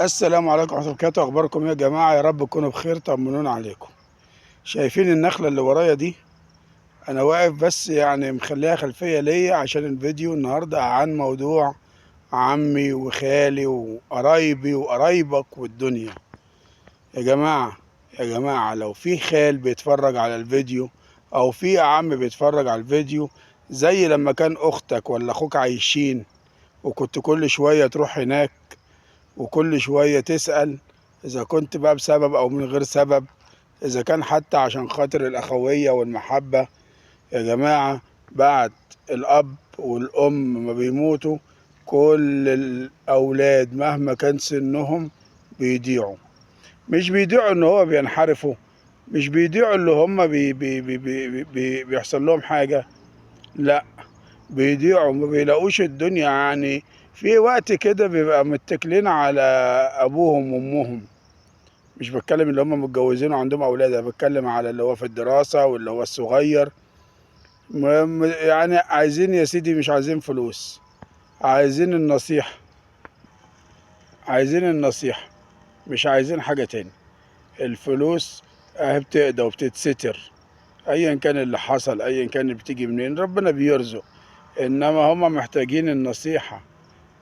السلام عليكم ورحمة الله وبركاته. أخباركم يا جماعة؟ يا رب تكونوا بخير. طمنونا عليكم. شايفين النخلة اللي ورايا دي؟ أنا واقف بس يعني مخليها خلفية ليا عشان الفيديو النهاردة عن موضوع عمي وخالي وقرايبي وقرايبك والدنيا. يا جماعة، يا جماعة، لو في خال بيتفرج على الفيديو أو في عم بيتفرج على الفيديو، زي لما كان أختك ولا أخوك عايشين وكنت كل شوية تروح هناك وكل شوية تسأل، إذا كنت بقى بسبب أو من غير سبب، إذا كان حتى عشان خاطر الأخوية والمحبة. يا جماعة، بعد الأب والأم ما بيموتوا، كل الأولاد مهما كان سنهم بيضيعوا. مش بيضيعوا إن هو بينحرفوا، مش بيضيعوا اللي هم بيحصل لهم حاجة، لا، بيضيعوا ما بيلاقوش الدنيا. يعني في وقت كده بيبقى متكلين على ابوهم وامهم. مش بتكلم اللي هم متجوزين وعندهم اولاد، انا بتكلم على اللي هو في الدراسة واللي هو الصغير. يعني عايزين يا سيدي، مش عايزين فلوس، عايزين النصيحة، عايزين النصيحة، مش عايزين حاجة تاني. الفلوس اهي بتقضى وبتتستر، ايا كان اللي حصل، ايا كان بتيجي منين، ربنا بيرزق. انما هم محتاجين النصيحة،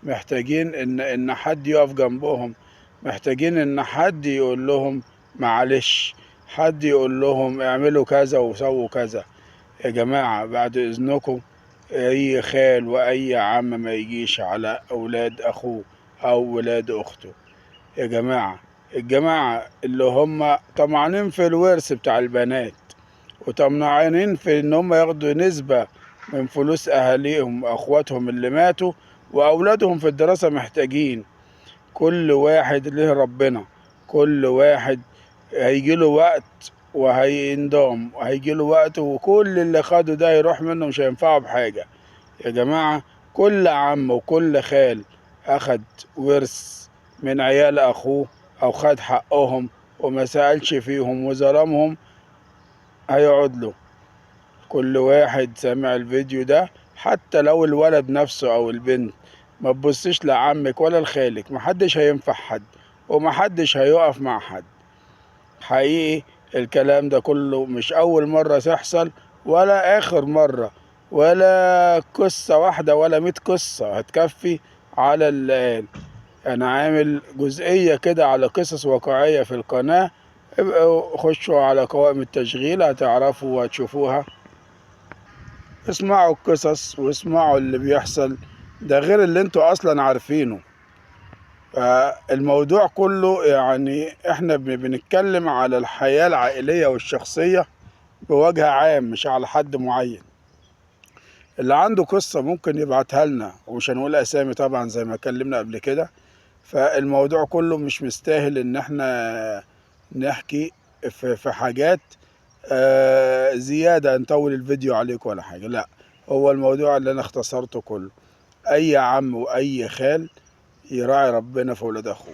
محتاجين ان حد يقف جنبهم، محتاجين ان حد يقول لهم معلش، حد يقول لهم اعملوا كذا وسووا كذا. يا جماعة، بعد اذنكم، اي خال واي عم ما يجيش على اولاد اخوه او ولاد اخته. يا جماعة، الجماعة اللي هم طمعانين في الورث بتاع البنات وطمعانين في ان هم ياخدوا نسبة من فلوس اهاليهم واخواتهم اللي ماتوا، واولادهم في الدراسة محتاجين. كل واحد له ربنا، كل واحد هيجيله وقت وهينضام، وهيجيله وقت وكل اللي خده ده يروح منه، مش هينفعه بحاجة. يا جماعة، كل عم وكل خال أخد ورث من عيال أخوه أو خد حقهم وما سألش فيهم وظلمهم، هيقعد له. كل واحد سامع الفيديو ده، حتى لو الولد نفسه او البنت، ما تبصش لعمك ولا لخالك، محدش هينفع حد ومحدش هيقف مع حد. حقيقي الكلام ده كله مش اول مرة تحصل ولا اخر مرة، ولا قصة واحدة ولا 100 قصة هتكفي على اللي قال. انا عامل جزئية كده على قصص واقعية في القناة، ابقوا خشوا على قوائم التشغيل هتعرفوا وهتشوفوها. اسمعوا القصص واسمعوا اللي بيحصل، ده غير اللي انتوا اصلا عارفينه. فالموضوع كله يعني احنا بنتكلم على الحياة العائلية والشخصية بوجه عام، مش على حد معين. اللي عنده قصة ممكن يبعتها لنا، ومش هنقول اسامي طبعا زي ما اتكلمنا قبل كده. فالموضوع كله مش مستاهل ان احنا نحكي في حاجات زيادة نطول الفيديو عليك ولا حاجة، لا. هو الموضوع اللي انا اختصرته كله، اي عم واي خال يراعي ربنا في ولاد اخوه.